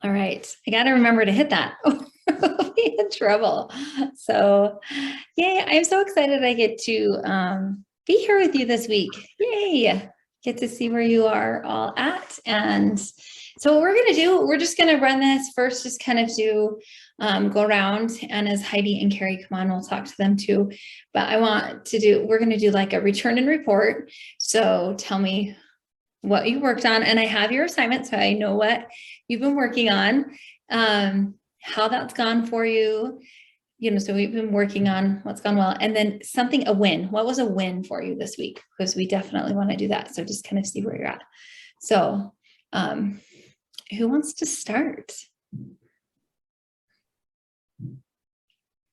All right. I got to remember to hit that. We'll be in trouble. So, yay. I'm so excited I get to be here with you this week. Yay. Get to see where you are all at. And so what we're going to do, we're just going to run this first, just kind of do go around. And as Heidi and Carrie come on, we'll talk to them too. But we're going to do like a return and report. So tell me what you worked on, and I have your assignment, so I know what you've been working on, how that's gone for you. So we've been working on what's gone well, and then a win. What was a win for you this week? Because we definitely want to do that. So just kind of see where you're at. So who wants to start?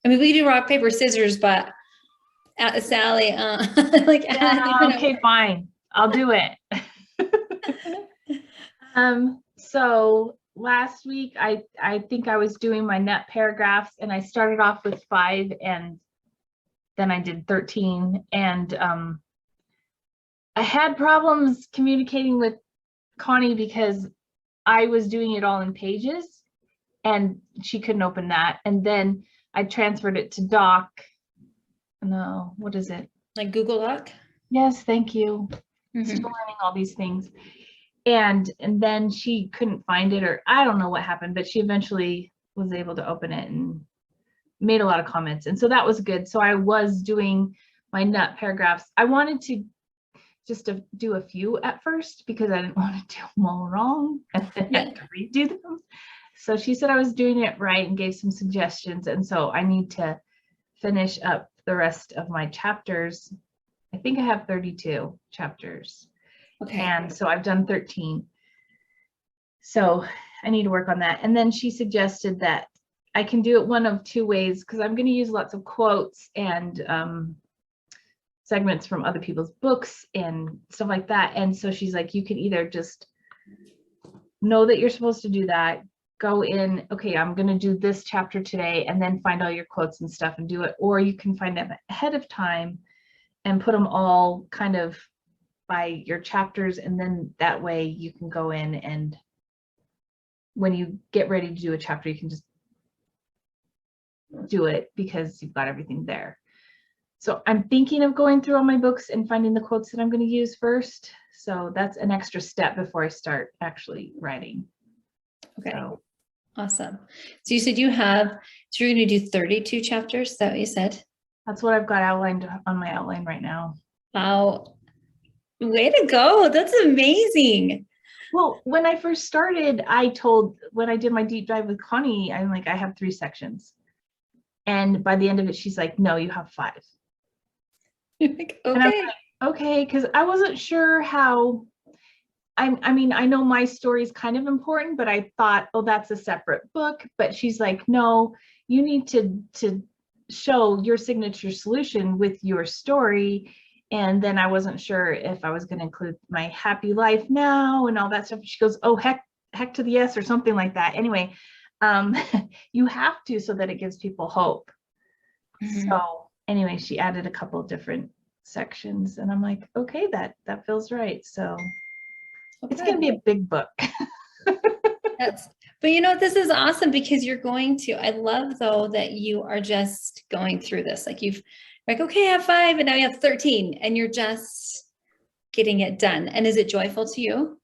I mean, we do rock, paper, scissors, but Sally, okay, fine. I'll do it. So last week, I think I was doing my nut paragraphs, and I started off with 5 and then I did 13. And I had problems communicating with Connie because I was doing it all in Pages and she couldn't open that. And then I transferred it to Doc. No, what is it? Like Google Doc? Yes, thank you. Mm-hmm. Still learning all these things. And then she couldn't find it, or I don't know what happened, but she eventually was able to open it and made a lot of comments. And so that was good. So I was doing my nut paragraphs. I wanted to just do a few at first because I didn't want to do them all wrong and then have to redo them. So she said I was doing it right and gave some suggestions. And so I need to finish up the rest of my chapters. I think I have 32 chapters. Okay. And so I've done 13. So I need to work on that. And then she suggested that I can do it one of 2 ways, because I'm going to use lots of quotes and segments from other people's books and stuff like that. And so she's like, you can either just know that you're supposed to do that, go in, okay, I'm going to do this chapter today, and then find all your quotes and stuff and do it. Or you can find them ahead of time and put them all kind of by your chapters, and then that way you can go in, and when you get ready to do a chapter, you can just do it because you've got everything there. So I'm thinking of going through all my books and finding the quotes that I'm going to use first. So that's an extra step before I start actually writing. Okay. So. Awesome. So you said you're going to do 32 chapters. Is that what you said? That's what I've got outlined on my outline right now. Wow. Way to go. That's amazing. Well, when I first started, when I did my deep dive with Connie, I'm like, I have 3 sections. And by the end of it, she's like, no, you have 5. You're like, okay. And I'm like, okay, because I wasn't sure how, I mean, I know my story is kind of important, but I thought, oh, that's a separate book. But she's like, no, you need to show your signature solution with your story. And then I wasn't sure if I was going to include my happy life now and all that stuff. She goes, oh, heck to the yes, or something like that. Anyway, you have to, so that it gives people hope. Mm-hmm. So anyway, she added a couple of different sections, and I'm like, okay, that feels right. So it's going to be a big book. But this is awesome, because I love though that you are just going through this. Like okay, I have 5 and now you have 13, and you're just getting it done. And is it joyful to you?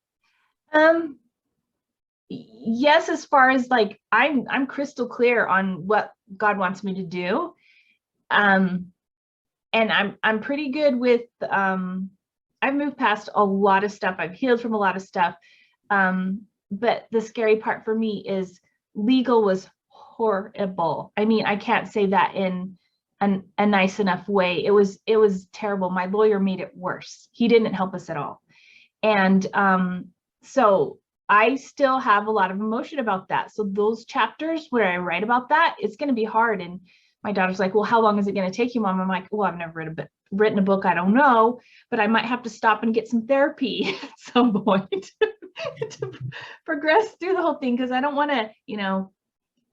Yes, as far as like, I'm crystal clear on what God wants me to do. And I'm pretty good with, I've moved past a lot of stuff. I've healed from a lot of stuff. But the scary part for me is legal was horrible. I mean, I can't say that in a nice enough way. It was terrible. My lawyer made it worse. He didn't help us at all. And so I still have a lot of emotion about that. So those chapters where I write about that, it's going to be hard. And my daughter's like, well, how long is it going to take you, Mom? I'm like, well, I've never written a book. I don't know, but I might have to stop and get some therapy at some point to progress through the whole thing. Because I don't want to,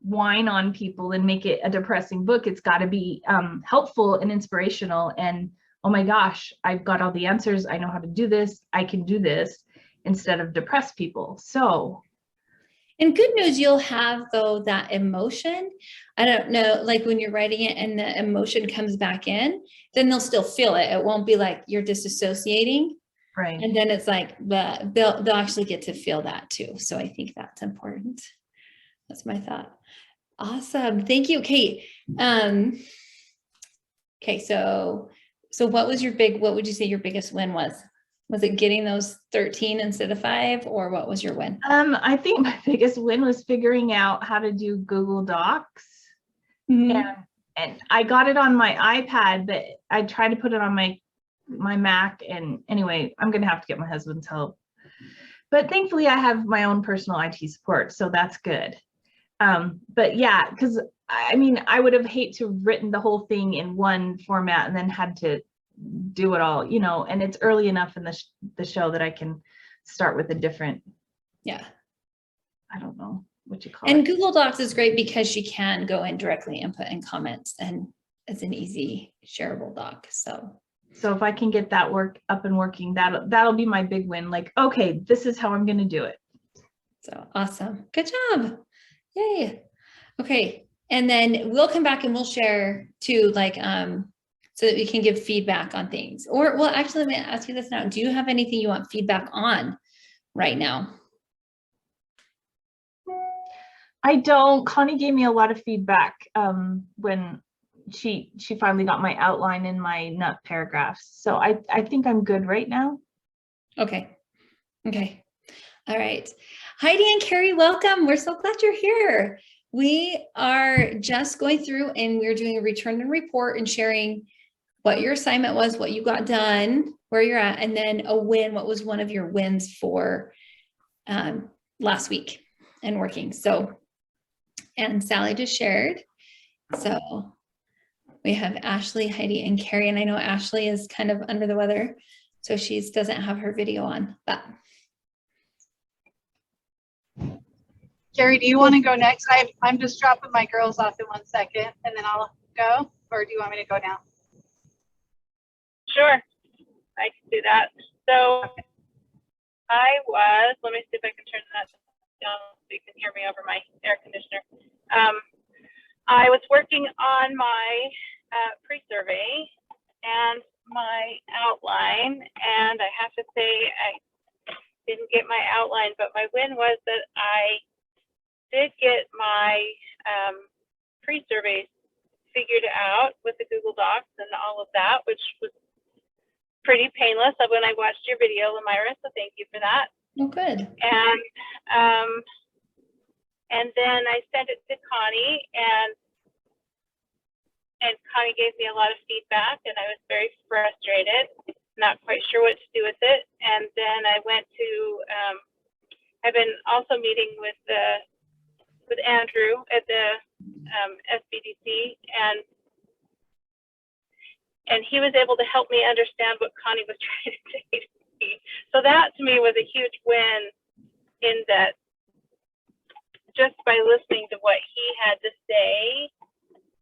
whine on people and make it a depressing book. It's got to be helpful and inspirational. And oh my gosh, I've got all the answers. I know how to do this. I can do this, instead of depress people. So And good news, you'll have though that emotion. I don't know, like when you're writing it and the emotion comes back in, then they'll still feel it. It won't be like you're disassociating. Right. And then it's like, they'll actually get to feel that too. So I think that's important. That's my thought. Awesome. Thank you, Kate. Okay. So what was what would you say your biggest win was? Was it getting those 13 instead of 5, or what was your win? I think my biggest win was figuring out how to do Google Docs. Mm-hmm. And I got it on my iPad, but I tried to put it on my Mac. And anyway, I'm going to have to get my husband's help. But thankfully I have my own personal IT support, so that's good. But yeah, because I mean, I would have hate to have written the whole thing in one format and then had to do it all, you know, and it's early enough in the show that I can start with a different, Yeah. I don't know what you call and it. Google Docs is great because she can go in directly and put in comments, and it's an easy shareable doc. So if I can get that up and working, that'll be my big win. Like, okay, this is how I'm going to do it. So awesome. Good job. Yay. Okay. And then we'll come back and we'll share too, like, so that we can give feedback on things. Or, well, actually, let me ask you this now. Do you have anything you want feedback on right now? I don't. Connie gave me a lot of feedback when she finally got my outline in my nut paragraphs. So I think I'm good right now. Okay. Okay. All right. Heidi and Carrie, welcome. We're so glad you're here. We are just going through and we're doing a return and report and sharing what your assignment was, what you got done, where you're at, and then a win. What was one of your wins for last week and working? So, and Sally just shared. So we have Ashley, Heidi, and Carrie. And I know Ashley is kind of under the weather, so she doesn't have her video on, but. Carrie, do you want to go next? I'm just dropping my girls off in 1 second and then I'll go, or do you want me to go now? Sure, I can do that. So let me see if I can turn that down so you can hear me over my air conditioner. I was working on my pre-survey and my outline, and I have to say I didn't get my outline, but my win was that I did get my pre-survey figured out with the Google Docs and all of that, which was pretty painless when I watched your video, Lamira, so thank you for that. Oh, good. And then I sent it to Connie, and Connie gave me a lot of feedback, and I was very frustrated, not quite sure what to do with it. And then I went to, I've been also meeting with Andrew at the SBDC, and he was able to help me understand what Connie was trying to say to me. So that to me was a huge win, in that just by listening to what he had to say,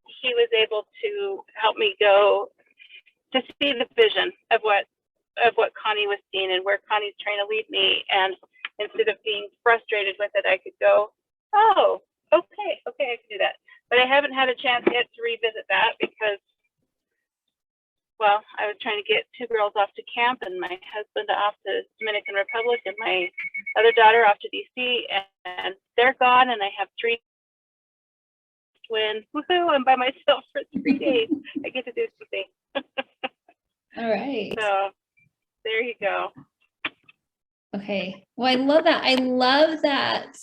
he was able to help me go to see the vision of what Connie was seeing and where Connie's trying to lead me. And instead of being frustrated with it, I could go, oh, okay, I can do that. But I haven't had a chance yet to revisit that because, well, I was trying to get 2 girls off to camp and my husband off to Dominican Republic and my other daughter off to DC, and they're gone, and I have 3 twins. Woohoo, I'm by myself for 3 days. I get to do something. All right. So there you go. Okay. Well, I love that. I love that.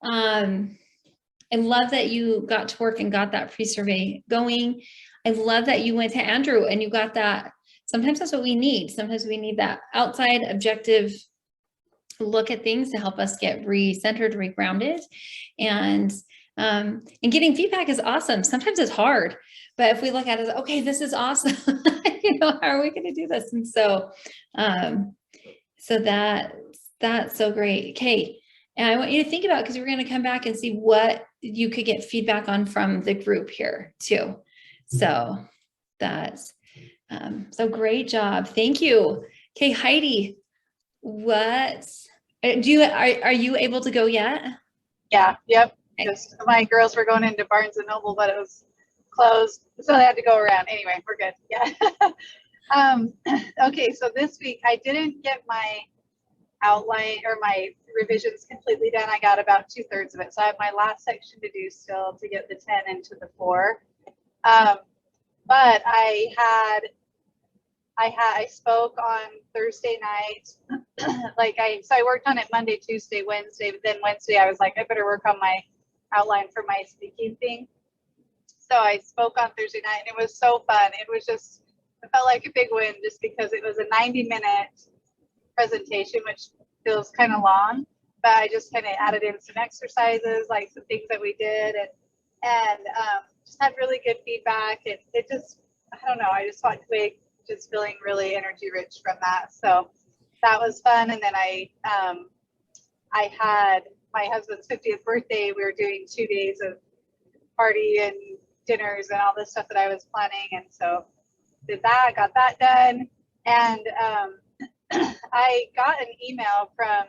I love that you got to work and got that pre-survey going. I love that you went to Andrew and you got that. Sometimes that's what we need. Sometimes we need that outside objective look at things to help us get re-centered, re-grounded. And getting feedback is awesome. Sometimes it's hard, but if we look at it, okay, this is awesome. How are we going to do this? And so, that's so great. Okay. And I want you to think about, because we're going to come back and see what you could get feedback on from the group here too. So that's, so great job. Thank you. Okay. Heidi, are you able to go yet? Yeah, yep. Just my girls were going into Barnes and Noble, but it was closed, so they had to go around. Anyway, we're good. Yeah. Okay, so this week I didn't get my outline or my revisions completely done. I got about 2/3 of it, so I have my last section to do still to get the 10 into the 4. But I spoke on Thursday night. So I worked on it Monday, Tuesday, Wednesday, but then Wednesday I was like, I better work on my outline for my speaking thing. So I spoke on Thursday night and it was so fun. It felt like a big win just because it was a 90-minute presentation, which feels kind of long, but I just kind of added in some exercises, like some things that we did, and just had really good feedback. It just, I don't know, I just walked away just feeling really energy rich from that. So that was fun. And then I had my husband's 50th birthday. We were doing 2 days of party and dinners and all this stuff that I was planning. And so did that, got that done. And I got an email from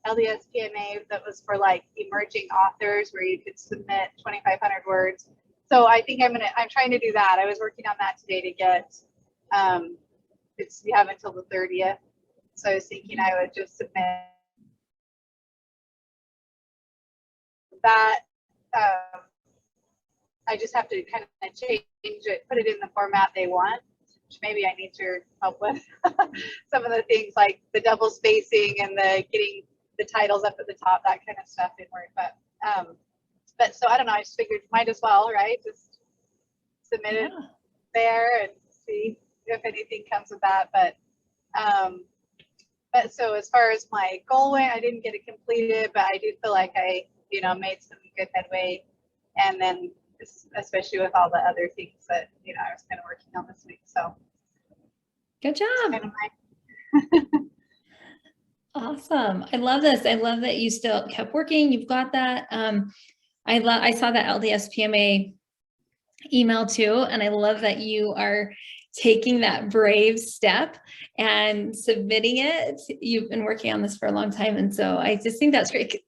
LDSPMA that was for like emerging authors where you could submit 2,500 words. So I think I'm trying to do that. I was working on that today to get, you have until the 30th. So I was thinking I would just submit that. I just have to kind of change it, put it in the format they want, which maybe I need your help with. Some of the things like the double spacing and the getting the titles up at the top, that kind of stuff in Word. But so I don't know, I just figured might as well, right? Just submit it there and see if anything comes of that. But so as far as my goal went, I didn't get it completed, but I do feel like I, made some good headway. And then especially with all the other things that, I was kind of working on this week. So good job. Awesome. I love this. I love that you still kept working. You've got that. I saw that LDSPMA email too. And I love that you are taking that brave step and submitting it. You've been working on this for a long time. And so I just think that's great.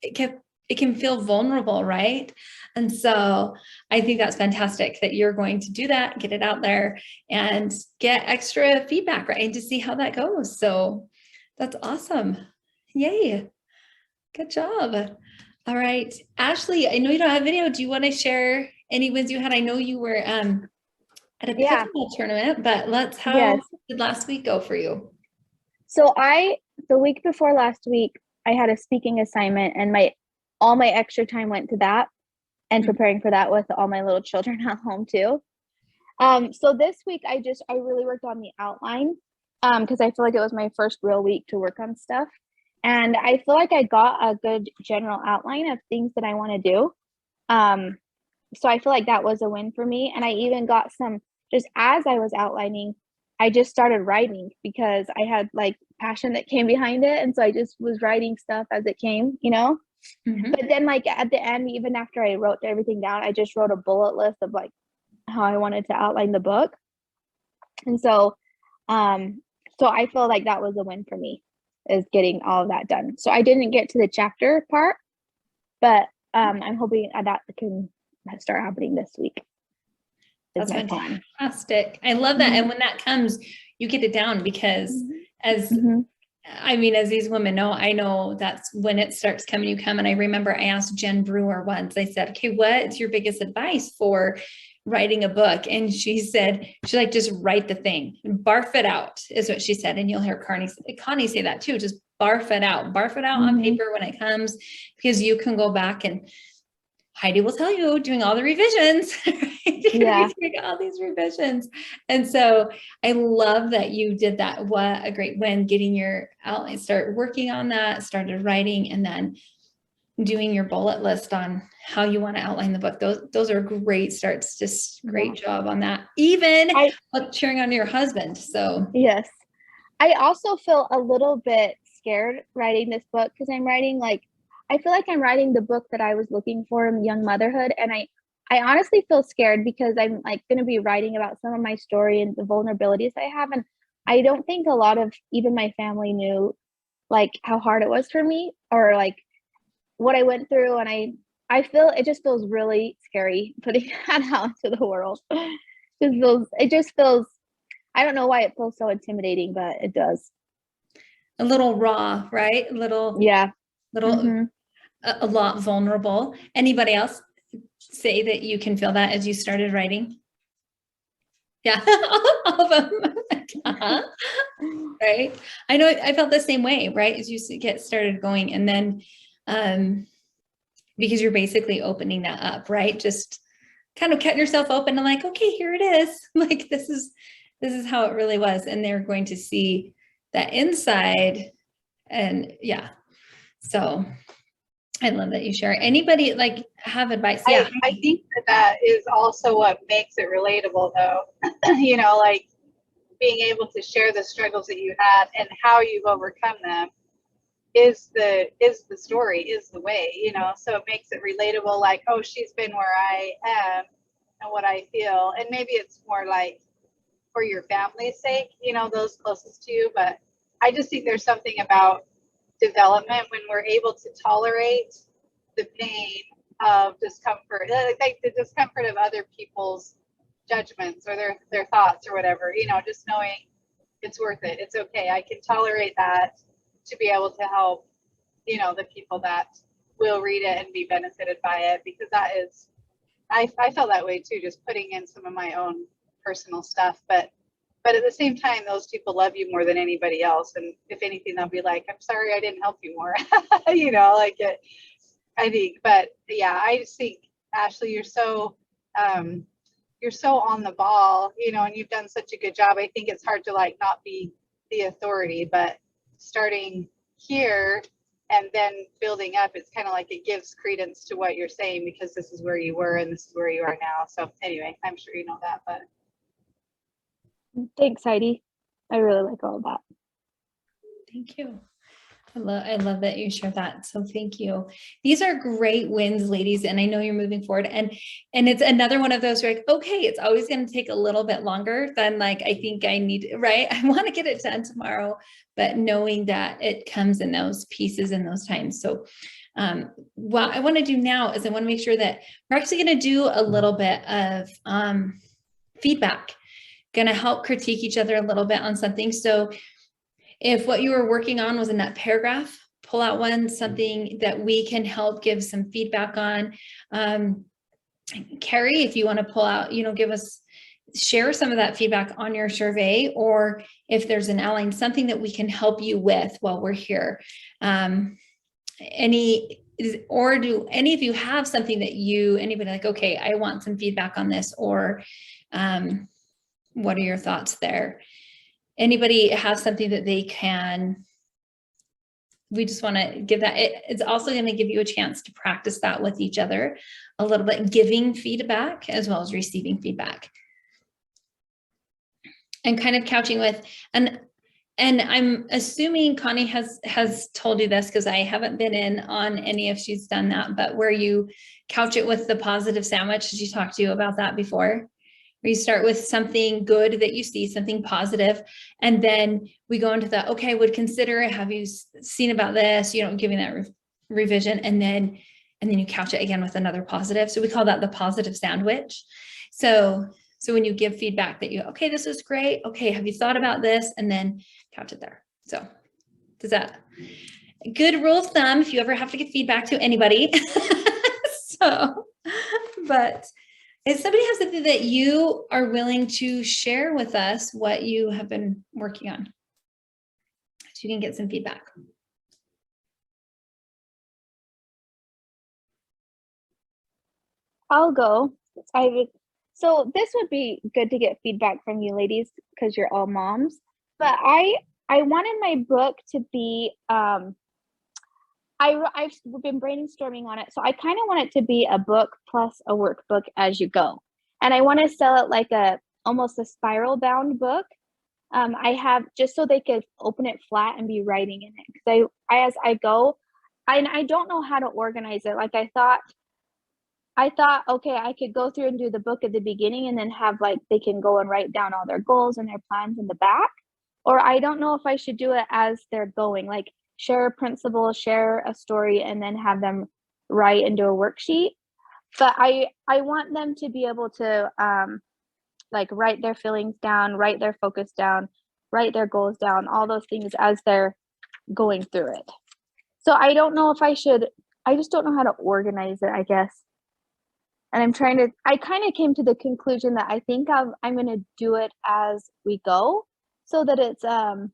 It can feel vulnerable, right? And so I think that's fantastic that you're going to do that, get it out there and get extra feedback, right? And to see how that goes. So that's awesome. Yay. Good job. All right. Ashley, I know you don't have video. Do you want to share any wins you had? I know you were at a pickleball tournament, but how did last week go for you? So the week before last week, I had a speaking assignment and all my extra time went to that and preparing for that with all my little children at home too. So this week I really worked on the outline because I feel like it was my first real week to work on stuff. And I feel like I got a good general outline of things that I want to do. So I feel like that was a win for me. And I even got just as I was outlining, I just started writing because I had like passion that came behind it. And so I just was writing stuff as it came, But then like at the end, even after I wrote everything down, I just wrote a bullet list of like how I wanted to outline the book. And so, so I feel like that was a win for me, is getting all of that done. So I didn't get to the chapter part, but I'm hoping that can start happening this week. That's fantastic. I love that. And when that comes, you get it down because as these women know, I know that's when it starts coming, you come. And I remember I asked Jen Brewer once, I said, okay, what's your biggest advice for writing a book? And she said, just write the thing, barf it out is what she said. And you'll hear Connie say that too, just barf it out on paper when it comes, because you can go back and Heidi will tell you doing all the revisions, right? All these revisions. And so I love that you did that. What a great win, getting your outline, start working on that, started writing, and then doing your bullet list on how you want to outline the book. Those are great starts. Just great job on that. Even cheering on your husband. So yes, I also feel a little bit scared writing this book because I feel like I'm writing the book that I was looking for in young motherhood. And I honestly feel scared because I'm like going to be writing about some of my story and the vulnerabilities I have. And I don't think a lot of even my family knew like how hard it was for me or like what I went through. And it just feels really scary putting that out into the world. It just feels, I don't know why it feels so intimidating, but it does. A little raw, right? Yeah. Little, a lot vulnerable. Anybody else say that you can feel that as you started writing? Yeah, all of them. Right. I know I felt the same way, right? As you get started going, and then, because you're basically opening that up, right? Just kind of cutting yourself open and like, okay, here it is. Like, this is how it really was. And they're going to see that inside. And yeah, so I love that you share. Anybody like have advice? Yeah. I think that is also what makes it relatable though. You know, like being able to share the struggles that you had and how you've overcome them is the story, is the way, you know. So it makes it relatable, like, oh, she's been where I am and what I feel. And maybe it's more like for your family's sake, you know, those closest to you. But I just think there's something about development when we're able to tolerate the pain of discomfort, like the discomfort of other people's judgments or their thoughts or whatever, you know, just knowing it's worth it. It's okay. I can tolerate that to be able to help, you know, the people that will read it and be benefited by it, because that is, I felt that way too, just putting in some of my own personal stuff. But at the same time, those people love you more than anybody else. And if anything, they'll be like, I'm sorry I didn't help you more. You know, like it, I think, but yeah, I just think, Ashley, you're so on the ball, you know, and you've done such a good job. I think it's hard to like not be the authority, but starting here and then building up, it's kind of like it gives credence to what you're saying, because this is where you were and this is where you are now. So anyway, I'm sure you know that, but. Thanks, Heidi. I really like all of that. Thank you. I love that you shared that. So thank you. These are great wins, ladies. And I know you're moving forward, and it's another one of those where like, okay, it's always going to take a little bit longer than like, I think I need, right? I want to get it done tomorrow, but knowing that it comes in those pieces and those times. So what I want to do now is I want to make sure that we're actually going to do a little bit of feedback, going to help critique each other a little bit on something. So if what you were working on was in that paragraph, pull out something that we can help give some feedback on. Carrie, if you want to pull out, you know, share some of that feedback on your survey, or if there's an outline, something that we can help you with while we're here. Do any of you have something that anybody like, okay, I want some feedback on this, or what are your thoughts there? Anybody have something that they can, we just want to give that. It's also going to give you a chance to practice that with each other a little bit, giving feedback as well as receiving feedback. And kind of couching with, and I'm assuming Connie has told you this, because I haven't been in on any if she's done that, but where you couch it with the positive sandwich. Did she talk to you about that before? Where you start with something good that you see, something positive, and then we go into the, okay, I would consider, have you seen about this, you know, giving that revision, and then you couch it again with another positive. So we call that the positive sandwich. So when you give feedback that okay, this is great. Okay, have you thought about this? And then couch it there. So does that, good rule of thumb if you ever have to give feedback to anybody. So, but if somebody has something that you are willing to share with us, what you have been working on, so you can get some feedback. I'll go. So this would be good to get feedback from you ladies, because you're all moms. But I wanted my book to be I've been brainstorming on it. So I kind of want it to be a book plus a workbook as you go. And I want to sell it like almost a spiral bound book. I have, just so they could open it flat and be writing in it. Because as I go, I don't know how to organize it. Like I thought, okay, I could go through and do the book at the beginning and then have like, they can go and write down all their goals and their plans in the back. Or I don't know if I should do it as they're going, like share a principle, share a story, and then have them write and do a worksheet. But I want them to be able to like write their feelings down, write their focus down, write their goals down, all those things as they're going through it. So I don't know if I should, I just don't know how to organize it, I guess. And I kind of came to the conclusion that I think I'm going to do it as we go, so that it's, and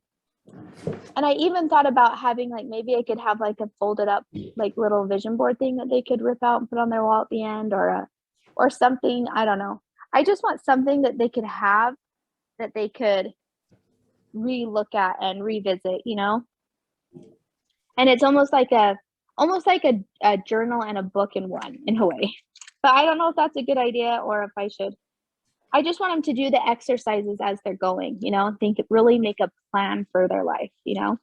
I even thought about having, like, maybe I could have like a folded up, like, little vision board thing that they could rip out and put on their wall at the end, or something. I don't know. I just want something that they could have, that they could re-look at and revisit, you know? And it's almost like a journal and a book in one, in a way. But I don't know if that's a good idea, or if I should. I just want them to do the exercises as they're going, you know, really make a plan for their life, you know,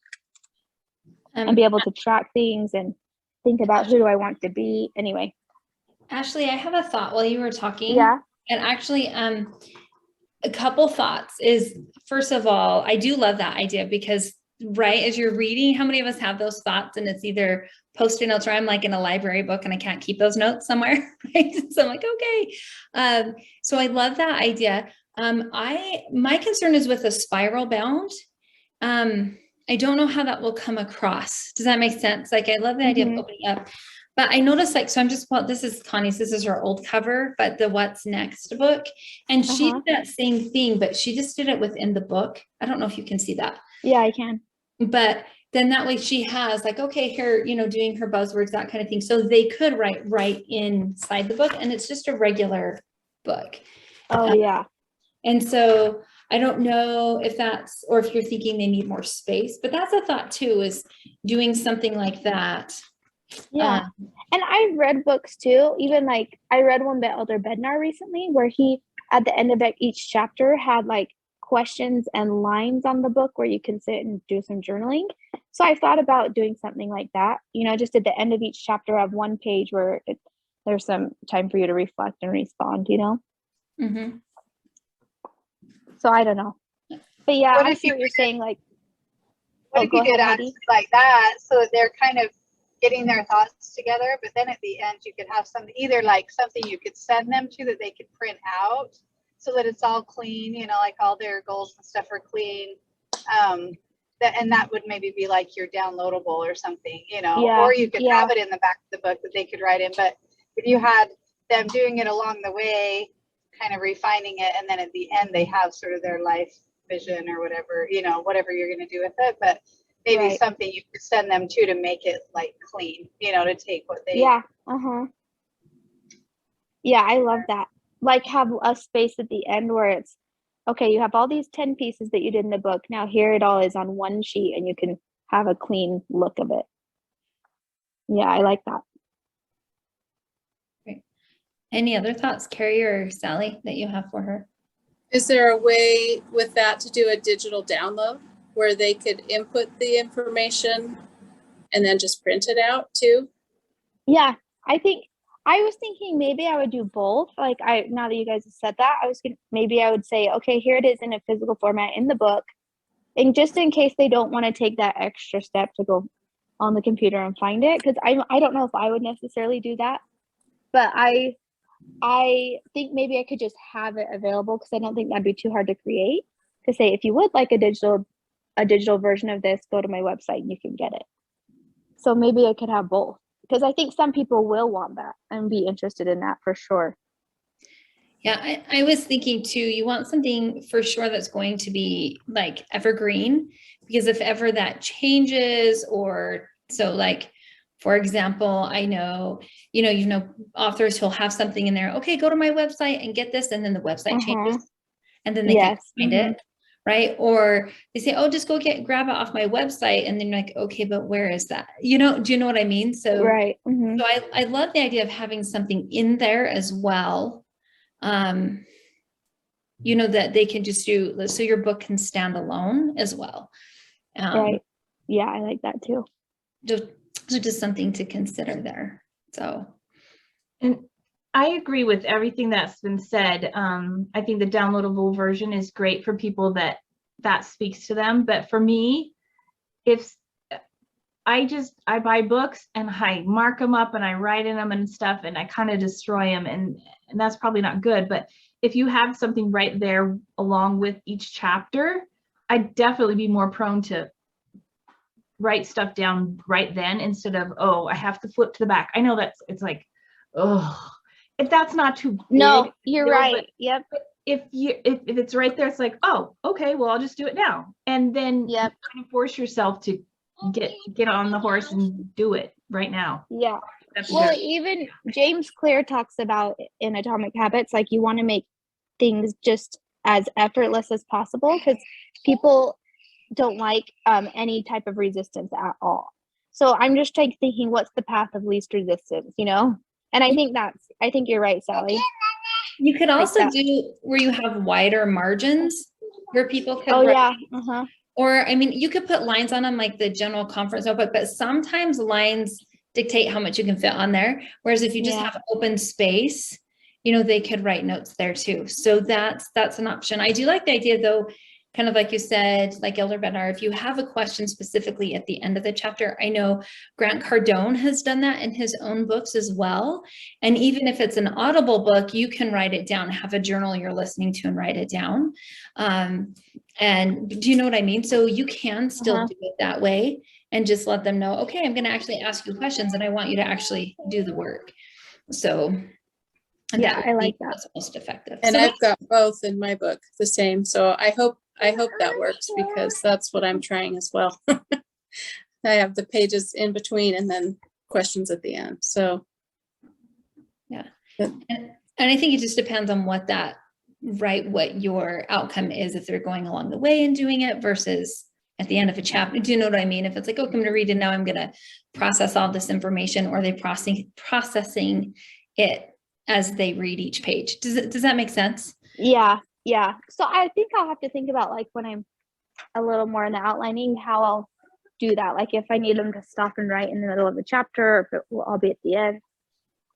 and be able to track things and think about, who do I want to be? Anyway. Ashley, I have a thought while you were talking. Yeah. And actually, a couple thoughts is, first of all, I do love that idea, because right as you're reading, how many of us have those thoughts, and it's either post-it notes, or I'm like in a library book and I can't keep those notes somewhere, right? So I'm like, okay. So I love that idea. My concern is with a spiral bound. I don't know how that will come across. Does that make sense? Like, I love the idea of opening up, but I noticed, like, so I'm just, well, this is Connie's, this is her old cover, but the What's Next book. And she did that same thing, but she just did it within the book. I don't know if you can see that. Yeah, I can. But then that way she has, like, okay, here, you know, doing her buzzwords, that kind of thing. So they could write right inside the book, and it's just a regular book. Oh, yeah. And so I don't know if that's, or if you're thinking they need more space, but that's a thought too, is doing something like that. Yeah. And I've read books too, even like I read one by Elder Bednar recently, where he, at the end of each chapter, had like questions and lines on the book where you can sit and do some journaling. So I thought about doing something like that, you know, just at the end of each chapter, have one page where there's some time for you to reflect and respond, you know? Mm-hmm. So I don't know. But yeah, What I if see you what you're saying. Like, what if you did actually like that, so that they're kind of getting their thoughts together, but then at the end you could have something, either like something you could send them to that they could print out, so that it's all clean, you know, like all their goals and stuff are clean. And that would maybe be like your downloadable or something, you know, or you could have it in the back of the book that they could write in. But if you had them doing it along the way, kind of refining it, and then at the end they have sort of their life vision or whatever, you know, whatever you're going to do with it, but maybe something you could send them to make it like clean, you know, to take what they. Yeah. Yeah, I love that. Like, have a space at the end where it's, okay, you have all these 10 pieces that you did in the book. Now here it all is on one sheet, and you can have a clean look of it. Yeah, I like that. Great. Any other thoughts, Carrie or Sally, that you have for her? Is there a way with that to do a digital download where they could input the information and then just print it out too? Yeah, I was thinking maybe I would do both. Like, now that you guys have said that, maybe I would say, okay, here it is in a physical format in the book. And just in case they don't want to take that extra step to go on the computer and find it, because I don't know if I would necessarily do that, but I think maybe I could just have it available, because I don't think that'd be too hard to create, to say, if you would like a digital version of this, go to my website and you can get it. So maybe I could have both, because I think some people will want that and be interested in that for sure. Yeah, I was thinking too, you want something for sure that's going to be like evergreen, because if ever that changes, or so, like, for example, I know, you know, authors who'll have something in there, okay, go to my website and get this, and then the website changes, and then they can't find it, right? Or they say, oh, just go grab it off my website, and then you're like, okay, but where is that? You know, do you know what I mean? So, right. So I love the idea of having something in there as well. You know, that they can just do, so your book can stand alone as well. Right. Yeah, I like that too. Just something to consider there. So, and I agree with everything that's been said. I think the downloadable version is great for people that speaks to them. But for me, if I buy books and I mark them up and I write in them and stuff, and I kind of destroy them, and that's probably not good. But if you have something right there along with each chapter, I'd definitely be more prone to write stuff down right then instead of, oh, I have to flip to the back. I know it's like, oh, if that's not too big, No, you're you know, right. but Yep. if it's right there, it's like, oh, okay, well, I'll just do it now. And then Yep. you kind of force yourself to get on the horse and do it right now. Yeah. That's Well, good. even James Clear talks about in Atomic Habits, like you want to make things just as effortless as possible, because people don't like any type of resistance at all. So I'm just like thinking, what's the path of least resistance, you know? And I think you're right, Sally. You could also that. do where you have wider margins where people could Oh write, yeah. Uh-huh. or I mean, you could put lines on them like the general conference notebook, but sometimes lines dictate how much you can fit on there. Whereas if you just Yeah. have open space, you know, they could write notes there too. So that's an option. I do like the idea though, kind of like you said, like Elder Bednar, if you have a question specifically at the end of the chapter, I know Grant Cardone has done that in his own books as well. And even if it's an Audible book, you can write it down, have a journal you're listening to and write it down. And do you know what I mean? So you can still do it that way and just let them know, okay, I'm going to actually ask you questions and I want you to actually do the work. So Yeah, I like that. That's most effective. And So I've got both in my book, the same. So I hope that works, because that's what I'm trying as well. I have the pages in between and then questions at the end. So yeah. But- And I think it just depends on what your outcome is, if they're going along the way and doing it versus at the end of a chapter. Do you know what I mean? If it's like, okay, I'm going to read it now, I'm going to process all this information, or they processing it as they read each page. Does that make sense? Yeah. So I think I'll have to think about, like, when I'm a little more in the outlining, how I'll do that. Like if I need them to stop and write in the middle of the chapter, or if it will all be at the end.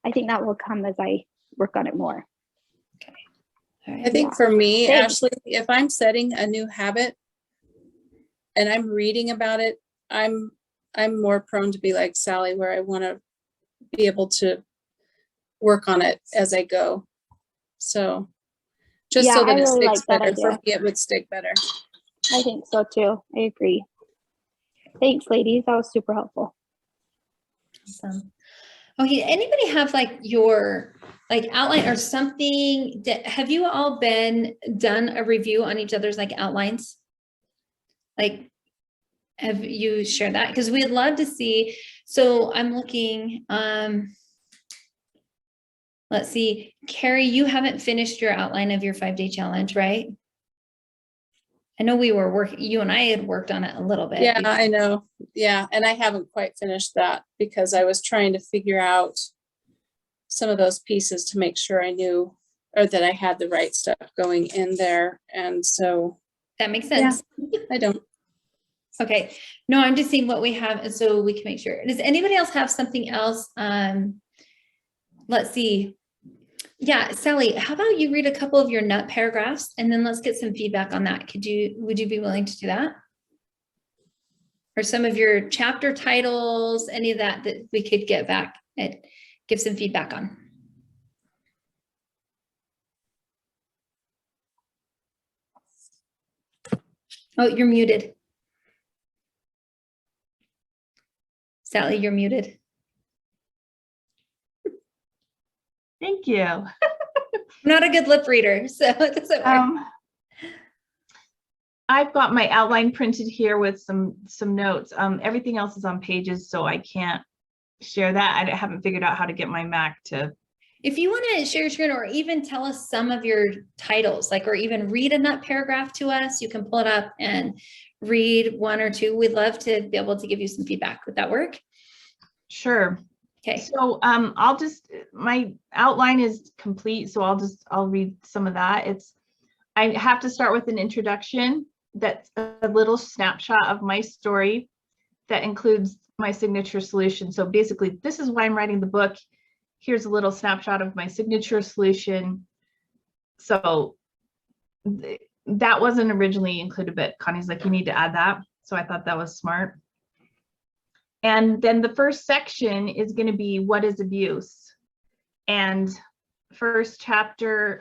I think that will come as I work on it more. Okay. All right. I think for me, Thanks. Ashley, if I'm setting a new habit and I'm reading about it, I'm more prone to be like Sally, where I want to be able to work on it as I go. So just Yeah, so that I it really sticks like that better. For idea. me, it would stick better. I think so too. I agree. Thanks, ladies. That was super helpful. Awesome. Okay, anybody have like your outline or something have you all done a review on each other's like outlines? Like, have you shared that? Because we'd love to see. So I'm looking, let's see, Carrie, you haven't finished your outline of your 5-day challenge, right? I know we were you and I had worked on it a little bit. Yeah, I know. Yeah. And I haven't quite finished that because I was trying to figure out some of those pieces to make sure I knew, or that I had the right stuff going in there. And so That makes sense. Yeah, I don't. Okay. No, I'm just seeing what we have, and so we can make sure. Does anybody else have something else? Let's see. Yeah, Sally, how about you read a couple of your nut paragraphs and then let's get some feedback on that. Would you be willing to do that? Or some of your chapter titles, any of that we could get back and give some feedback on. Oh, you're muted. Sally, you're muted. Thank you. I'm not a good lip reader, so it doesn't work. I've got my outline printed here with some notes. Everything else is on pages, so I can't share that. I haven't figured out how to get my Mac to. If you want to share your screen or even tell us some of your titles, or even read a nut paragraph to us, you can pull it up and read one or two. We'd love to be able to give you some feedback. Would that work? Sure. Okay. So my outline is complete, so I'll read some of that. I have to start with an introduction that's a little snapshot of my story that includes my signature solution. So basically, this is why I'm writing the book. Here's a little snapshot of my signature solution. So that wasn't originally included, but Connie's like, you need to add that. So I thought that was smart. And then the first section is going to be what is abuse? And first chapter,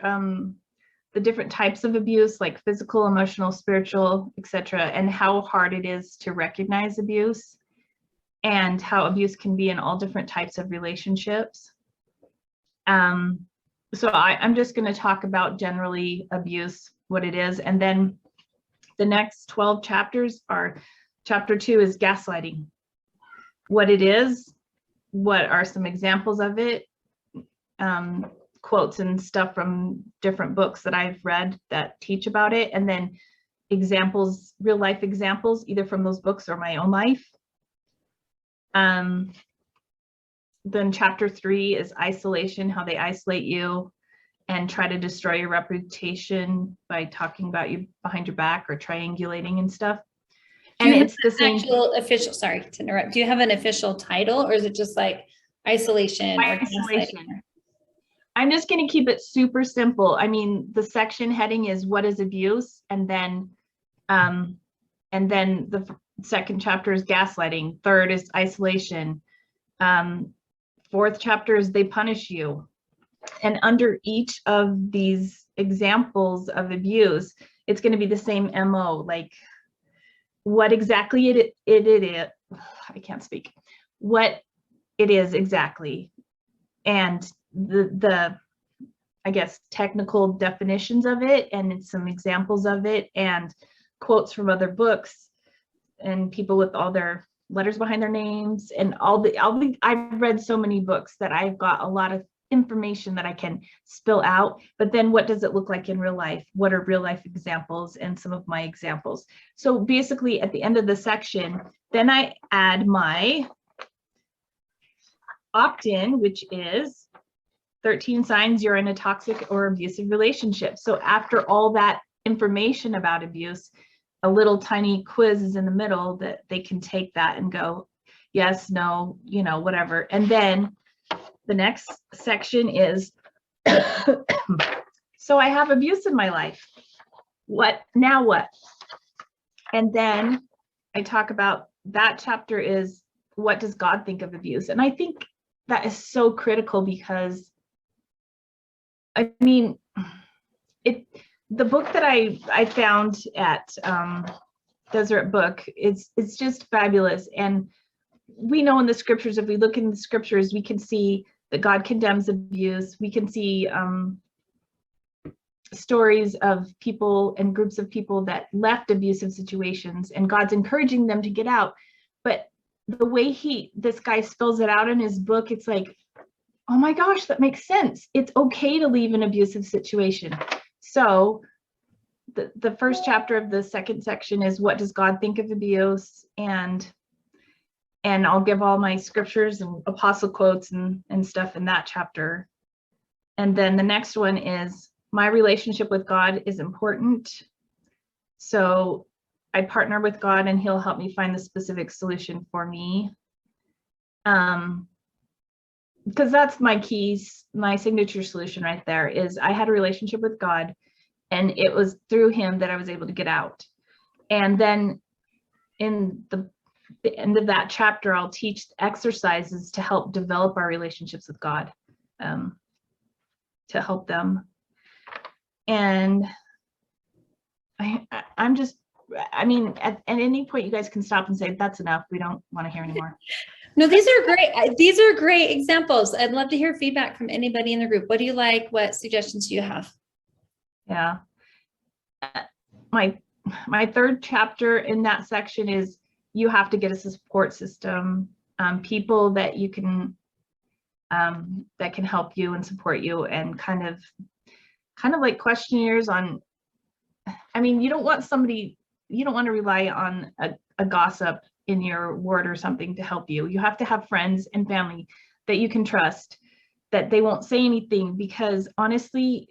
the different types of abuse, like physical, emotional, spiritual, etc., and how hard it is to recognize abuse, and how abuse can be in all different types of relationships. So I'm just going to talk about generally abuse, what it is, and then the next 12 chapters are, chapter 2 is gaslighting, what it is, what are some examples of it, quotes and stuff from different books that I've read that teach about it, and then examples, real life examples, either from those books or my own life. Then chapter 3 is isolation, how they isolate you and try to destroy your reputation by talking about you behind your back or triangulating and stuff. And it's the same actual official, sorry to interrupt. Do you have an official title, or is it just like isolation? Isolation. I'm just going to keep it super simple. I mean, the section heading is what is abuse, and then the second chapter is gaslighting. Third is isolation. Fourth chapter is they punish you. And under each of these examples of abuse, it's going to be the same MO, like what exactly it is. I can't speak. What it is exactly, and the I guess technical definitions of it, and some examples of it, and quotes from other books, and people with all their letters behind their names, and I've read so many books that I've got a lot of information that I can spill out. But then what does it look like in real life? What are real life examples and some of my examples? So basically at the end of the section, then I add my opt-in, which is 13 signs you're in a toxic or abusive relationship. So after all that information about abuse, a little tiny quiz is in the middle that they can take that and go, yes, no, you know, whatever. And then the next section is, so I have abuse in my life. What now? What? And then I talk about that chapter is what does God think of abuse? And I think that is so critical because I mean, the book that I found at Deseret Book, it's just fabulous. And we know in the scriptures, if we look in the scriptures, we can see that God condemns abuse. We can see stories of people and groups of people that left abusive situations, and God's encouraging them to get out. But the way this guy spells it out in his book, it's like, oh my gosh, that makes sense. It's okay to leave an abusive situation. So the first chapter of the second section is what does God think of abuse? And I'll give all my scriptures and apostle quotes and stuff in that chapter. And then the next one is my relationship with God is important. So I partner with God and he'll help me find the specific solution for me. Because that's my keys, my signature solution right there is I had a relationship with God, and it was through him that I was able to get out. And then in the end of that chapter, I'll teach exercises to help develop our relationships with God, to help them. And I'm just, I mean, at any point you guys can stop and say, that's enough. We don't want to hear anymore. No, these are great. These are great examples. I'd love to hear feedback from anybody in the group. What do you like? What suggestions do you have? Yeah. My third chapter in that section is you have to get a support system, people that you can, that can help you and support you, and kind of like questionnaires on, I mean, you don't want to rely on a gossip in your ward or something to help you. You have to have friends and family that you can trust, that they won't say anything, because honestly,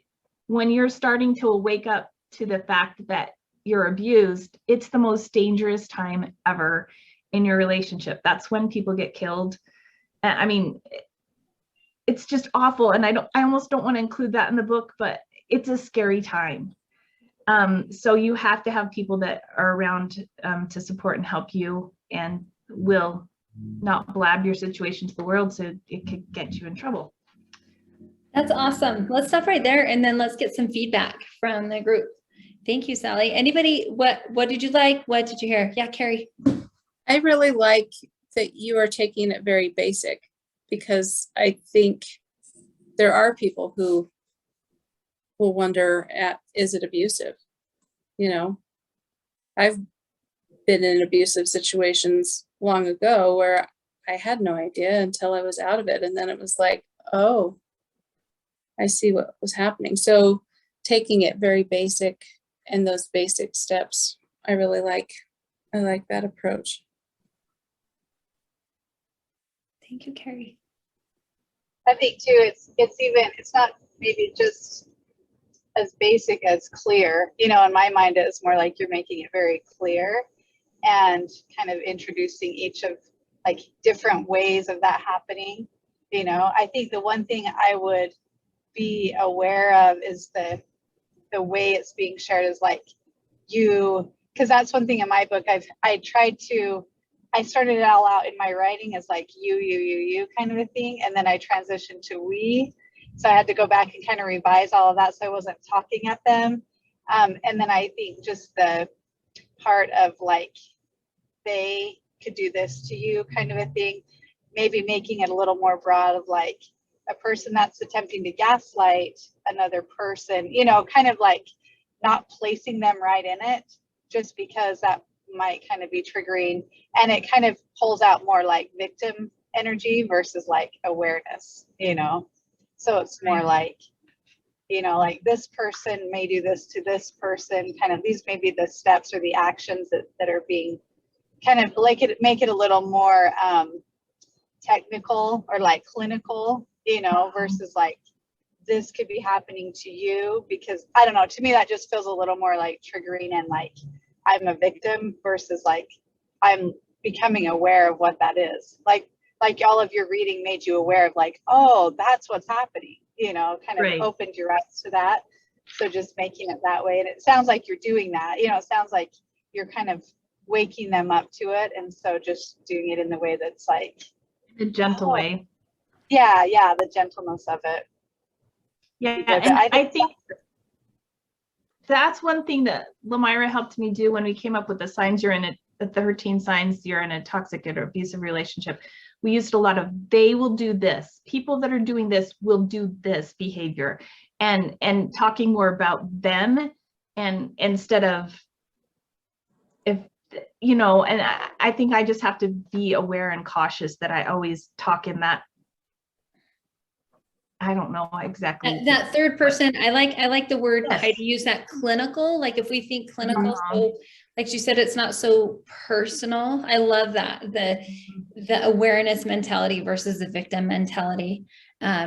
when you're starting to wake up to the fact that you're abused, it's the most dangerous time ever in your relationship. That's when people get killed. I mean, it's just awful. And I almost don't want to include that in the book, but it's a scary time. So you have to have people that are around to support and help you, and will not blab your situation to the world so it could get you in trouble. That's awesome. Let's stop right there and then let's get some feedback from the group. Thank you, Sally. Anybody, what did you like? What did you hear? Yeah, Carrie. I really like that you are taking it very basic, because I think there are people who will wonder is it abusive? You know, I've been in abusive situations long ago where I had no idea until I was out of it. And then it was like, oh, I see what was happening. So taking it very basic and those basic steps, I really like. I like that approach. Thank you, Carrie. I think too, it's not maybe just as basic as clear, in my mind, it's more like you're making it very clear and kind of introducing each of like different ways of that happening. I think the one thing I would be aware of is the way it's being shared is like because that's one thing in my book I started it all out in my writing as like you kind of a thing, and then I transitioned to we, so I had to go back and kind of revise all of that so I wasn't talking at them, and then I think just the part of like they could do this to you kind of a thing, maybe making it a little more broad of like a person that's attempting to gaslight another person, kind of like not placing them right in it, just because that might kind of be triggering, and it kind of pulls out more like victim energy versus like awareness, so it's more like, like this person may do this to this person, kind of these may be the steps or the actions that are being kind of like make it a little more technical or like clinical, versus like this could be happening to you, because I don't know, to me that just feels a little more like triggering and like I'm a victim versus like I'm becoming aware of what that is. Like all of your reading made you aware of like, oh, that's what's happening, kind of Right. opened your eyes to that. So just making it that way. And it sounds like you're doing that, it sounds like you're kind of waking them up to it. And so just doing it in the way that's like The gentle way. Yeah, the gentleness of it. Yeah, But and I think that's one thing that Lamira helped me do when we came up with the signs you're in it, the 13 signs you're in a toxic or abusive relationship. We used a lot of they will do this. People that are doing this will do this behavior, and talking more about them, and instead of if and I think I just have to be aware and cautious that I always talk in that. I don't know exactly. That third person, I like the word, Yes. how to use that clinical. Like if we think clinical, Mhm. so like she said, it's not so personal. I love that. The awareness mentality versus the victim mentality. Yeah.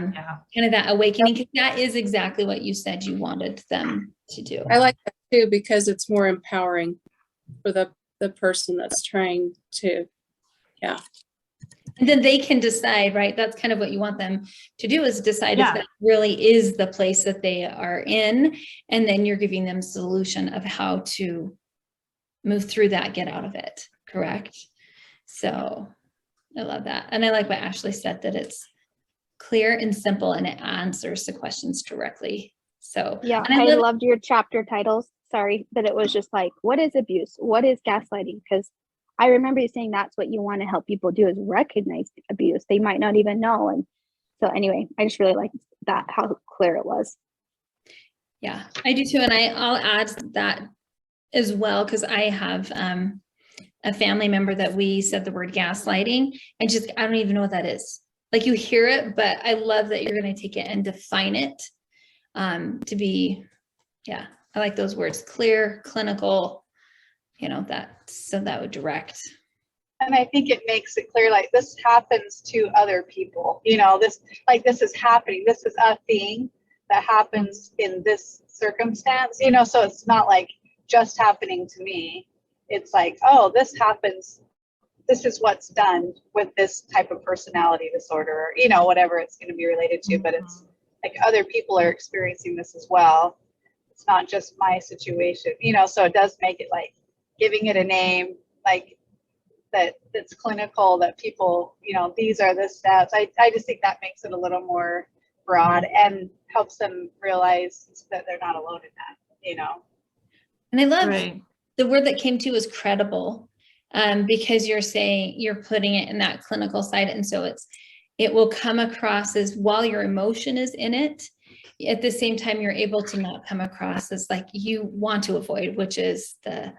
Kind of that awakening, because that is exactly what you said you wanted them to do. I like that too, because it's more empowering for the person that's trying to, And then they can decide, right? That's kind of what you want them to do, is decide Yeah. if that really is the place that they are in. And then you're giving them solution of how to move through that, get out of it. Correct. So I love that. And I like what Ashley said, that it's clear and simple and it answers the questions directly. So Yeah, and I love- loved your chapter titles. Sorry that it was just like, what is abuse? What is gaslighting? Because I remember you saying that's what you want to help people do, is recognize abuse. They might not even know. And so anyway, I just really liked that, how clear it was. Yeah, I do too. And I'll add that as well, because I have a family member that we said the word gaslighting, and just, I don't even know what that is. Like you hear it, but I love that you're going to take it and define it to be, yeah, I like those words, clear, clinical, so that would direct. And I think it makes it clear, like this happens to other people, this is happening. This is a thing that happens in this circumstance, so it's not like just happening to me. It's like, oh, this happens. This is what's done with this type of personality disorder, or, whatever it's going to be related to, but it's like other people are experiencing this as well. It's not just my situation, so it does make it like giving it a name, like that's clinical, that people, these are the steps. I just think that makes it a little more broad and helps them realize that they're not alone in that. And I love Right. the word that came to is credible, because you're putting it in that clinical side. And so it will come across as, while your emotion is in it, at the same time, you're able to not come across as like you want to avoid, which is the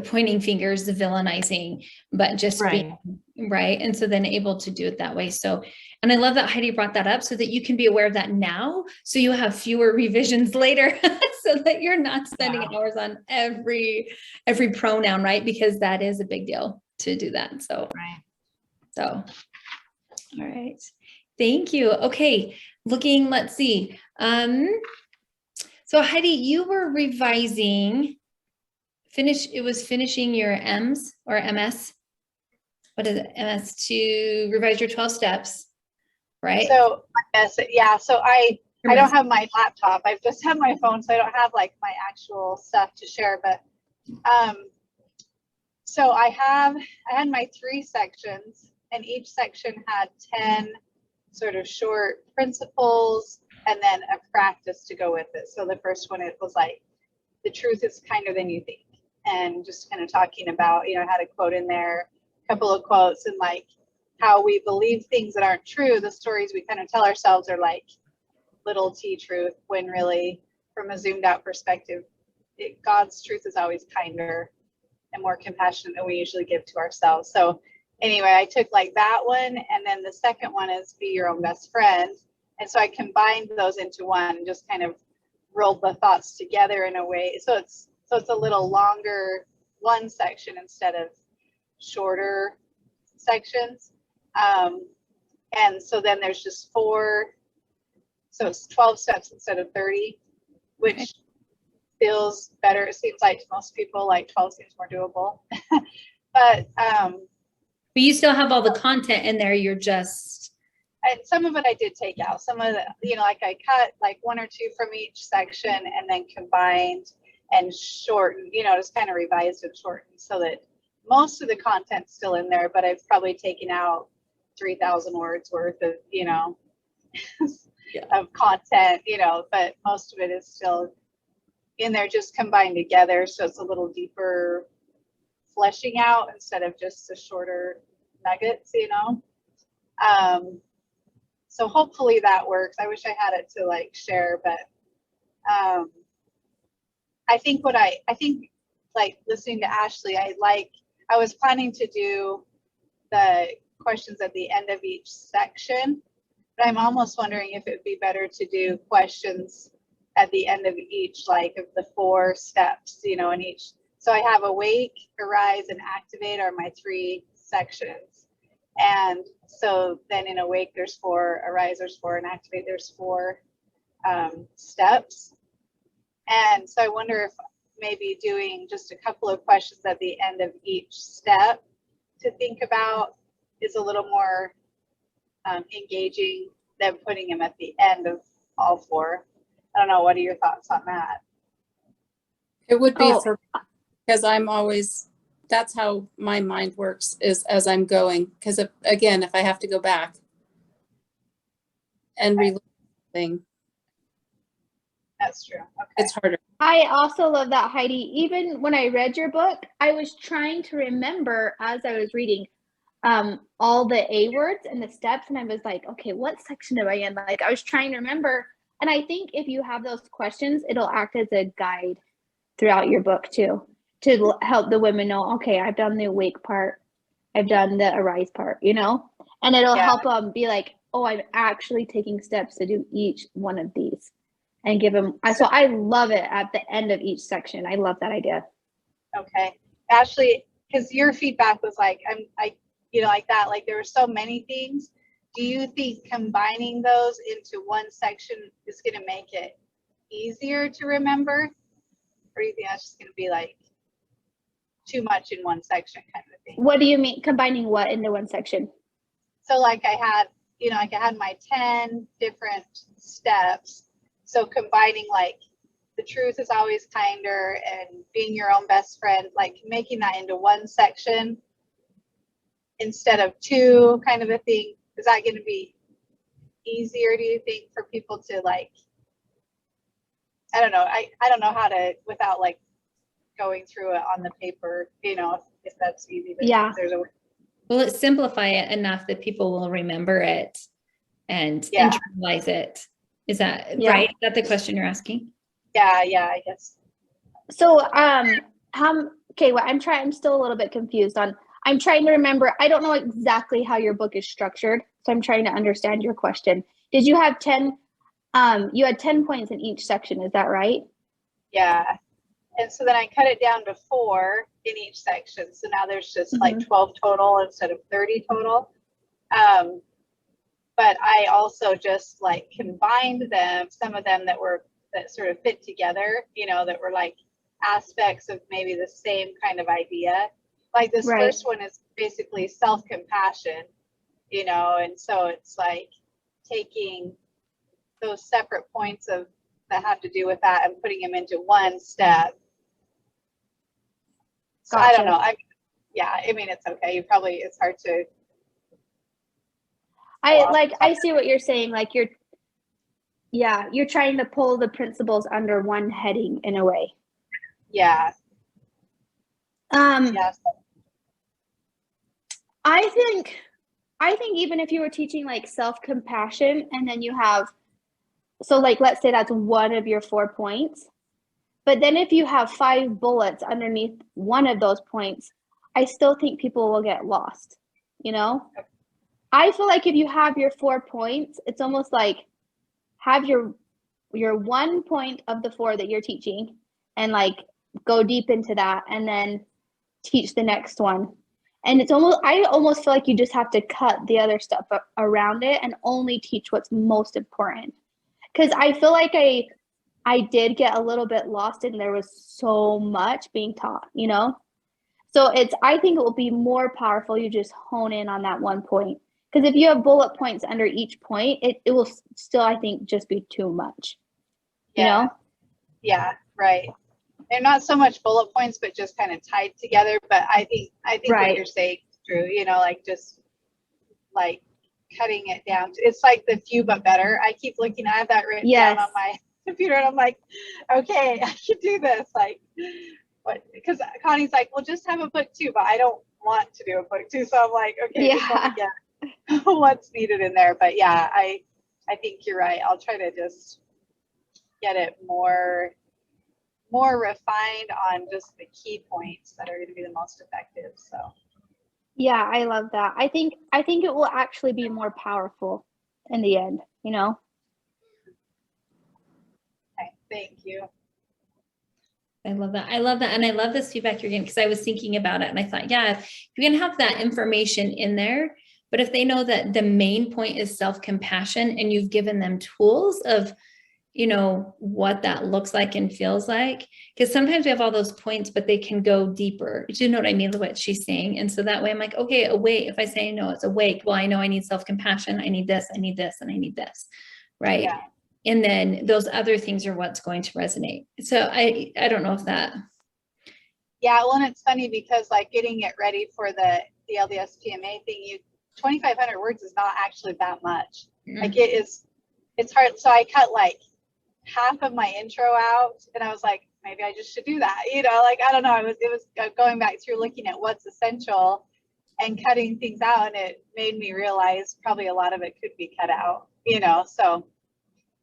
pointing fingers, the villainizing, but just Right. being right. And so then able to do it that way. So, and I love that Heidi brought that up so that you can be aware of that now. So you have fewer revisions later so that you're not spending hours on every pronoun, right? Because that is a big deal to do that. So, Right. all right. Thank you. Okay. Let's see. So Heidi, you were revising, finishing your M's or MS. What is it? MS, to revise your 12 steps, right? So yeah, so I don't have my laptop. I just have my phone, so I don't have like my actual stuff to share. But so I had my 3 sections, and each section had 10 sort of short principles and then a practice to go with it. So the first one, it was like, the truth is kinder than you think, and just kind of talking about, I had a quote in there, a couple of quotes, and like how we believe things that aren't true. The stories we kind of tell ourselves are like little t truth, when really, from a zoomed out perspective, God's truth is always kinder and more compassionate than we usually give to ourselves. So anyway, I took like that one, and then the second one is be your own best friend. And so I combined those into one, and just kind of rolled the thoughts together in a way. So it's a little longer one section instead of shorter sections. And so then there's just 4, so it's 12 steps instead of 30, which feels better. It seems like to most people, like 12 seems more doable. But you still have all the content in there. You're just, and some of it I did take out. Some of the, like I cut like 1 or 2 from each section and then combined and shortened, just kind of revised and shortened, so that most of the content's still in there, but I've probably taken out 3,000 words worth of, of content, but most of it is still in there, just combined together. So it's a little deeper fleshing out instead of just the shorter nuggets, so hopefully that works. I wish I had it to like share, but I think like listening to Ashley, I was planning to do the questions at the end of each section, but I'm almost wondering if it would be better to do questions at the end of each, like of the 4 steps, in each. So I have awake, arise, and activate are my 3 sections. And so then in awake, there's 4, arise, there's 4, and activate, there's 4 steps. And so I wonder if maybe doing just a couple of questions at the end of each step to think about is a little more engaging than putting them at the end of all 4. I don't know. What are your thoughts on that? It would be because I'm always, that's how my mind works, is as I'm going. Because if I have to go back and reload thing, that's true. Okay. It's harder. I also love that, Heidi. Even when I read your book, I was trying to remember as I was reading all the A words and the steps, and I was like, okay, what section am I in? Like, I was trying to remember. And I think if you have those questions, it'll act as a guide throughout your book too, to help the women know, okay, I've done the awake part, I've done the arise part, and it'll help them be like, oh, I'm actually taking steps to do each one of these, and give them. So I love it at the end of each section. I love that idea. Okay, Ashley, because your feedback was like, like that, like there were so many things. Do you think combining those into one section is going to make it easier to remember? Or do you think that's just going to be like too much in one section kind of thing? What do you mean combining what into one section? So like I had my 10 different steps. So combining like the truth is always kinder and being your own best friend, like making that into one section instead of 2 kind of a thing? Is that going to be easier, do you think, for people to like, I don't know. I don't know how to, without like going through it on the paper, you know, if that's easy, but Yeah. there's a way. Will it simplify it enough that people will remember it and Yeah. internalize it? Is that Yeah. right? Is that the question you're asking? Yeah, I guess. So, okay, well, I'm still a little bit confused on, I'm trying to remember, I don't know exactly how your book is structured, so I'm trying to understand your question. Did you have 10, you had 10 points in each section, is that right? Yeah. And so then I cut it down to 4 in each section. So now there's just like 12 total instead of 30 total. But I also just like combined them, some of them that sort of fit together, you know, that were like aspects of maybe the same kind of idea. Like this Right. first one is basically self-compassion, you know, and so it's like taking those separate points that have to do with that and putting them into one step. So I don't know. I mean, it's okay. It's hard to. I see what you're saying. Like you're trying to pull the principles under one heading in a way. Yeah. Yes. I think even if you were teaching like self-compassion and then you have, so like, let's say that's one of your 4 points, but then if you have 5 bullets underneath one of those points, I still think people will get lost, you know? I feel like if you have your 4 points, it's almost like have your 1 point of the 4 that you're teaching and like go deep into that and then teach the next one. And I almost feel like you just have to cut the other stuff around it and only teach what's most important. Because I feel like I did get a little bit lost and there was so much being taught, you know? So I think it will be more powerful. You just hone in on that 1 point. Because if you have bullet points under each point, it will still, I think, just be too much. You know? Yeah, right. They're not so much bullet points, but just kind of tied together. But I think Right. what you're saying is true, you know, like just like cutting it down. It's like the few but better. I keep looking, I have that written down on my computer and I'm like, okay, I should do this. Like, what? Because Connie's like, well, just have a book 2, but I don't want to do a book 2. So I'm like, okay, just want to get what's needed in there. But yeah, I think you're right. I'll try to just get it more refined on just the key points that are going to be the most effective. So yeah, I love that. I think it will actually be more powerful in the end, you know? okay, thank you. I love that. I love that. And I love this feedback you're getting because I was thinking about it and I thought, yeah, if you can have that information in there, but if they know that the main point is self-compassion and you've given them tools of, you know, what that looks like and feels like, because sometimes we have all those points, but they can go deeper. Do you know what I mean? What she's saying. And so that way I'm like, okay, awake. If I say, no, it's awake. Well, I know I need self-compassion. I need this, I need this, and I need this. Right. Yeah. And then those other things are what's going to resonate. So I don't know if that. Yeah. Well, and it's funny because like getting it ready for the LDS PMA thing, 2,500 words is not actually that much. Mm-hmm. Like it's hard. So I cut like half of my intro out and I was like, maybe I just should do that. You know, like, I don't know. It was going back through looking at what's essential and cutting things out. And it made me realize probably a lot of it could be cut out, you know? So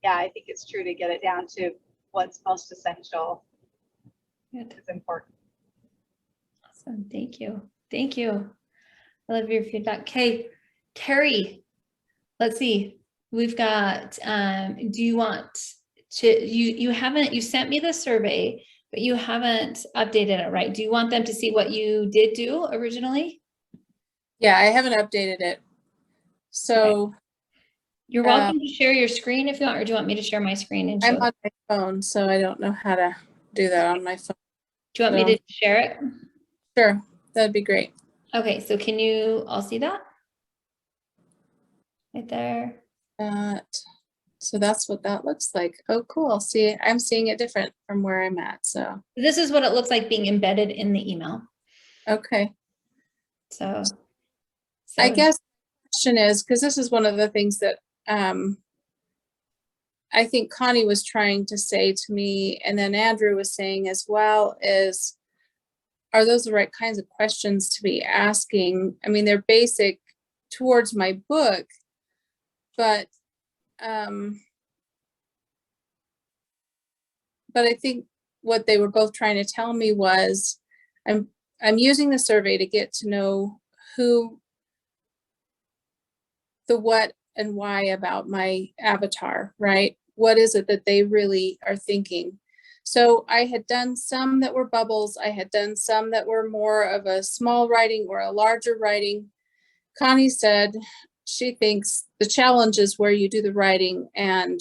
yeah, I think it's true to get it down to what's most essential. It's important. Awesome. Thank you. Thank you. I love your feedback. Okay. Terry, let's see. We've got, do you want to, you sent me the survey, but you haven't updated it, right? Do you want them to see what you did do originally? Yeah, I haven't updated it. So okay. You're welcome to share your screen if you want, or do you want me to share my screen? And I'm on my phone, so I don't know how to do that on my phone. Do you want me to share it? Sure, that'd be great. Okay, so can you all see that? Right there. So that's what that looks like. Oh, cool. See, I'm seeing it different from where I'm at. So this is what it looks like being embedded in the email. Okay. So I So- guess the question is, because this is one of the things that I think Connie was trying to say to me, and then Andrew was saying as well, is, are those the right kinds of questions to be asking? I mean, they're basic towards my book, but I think what they were both trying to tell me was, I'm using the survey to get to know who, the what and why about my avatar, right? What is it that they really are thinking? So I had done some that were bubbles. I had done some that were more of a small writing or a larger writing. Connie said she thinks the challenge is where you do the writing, and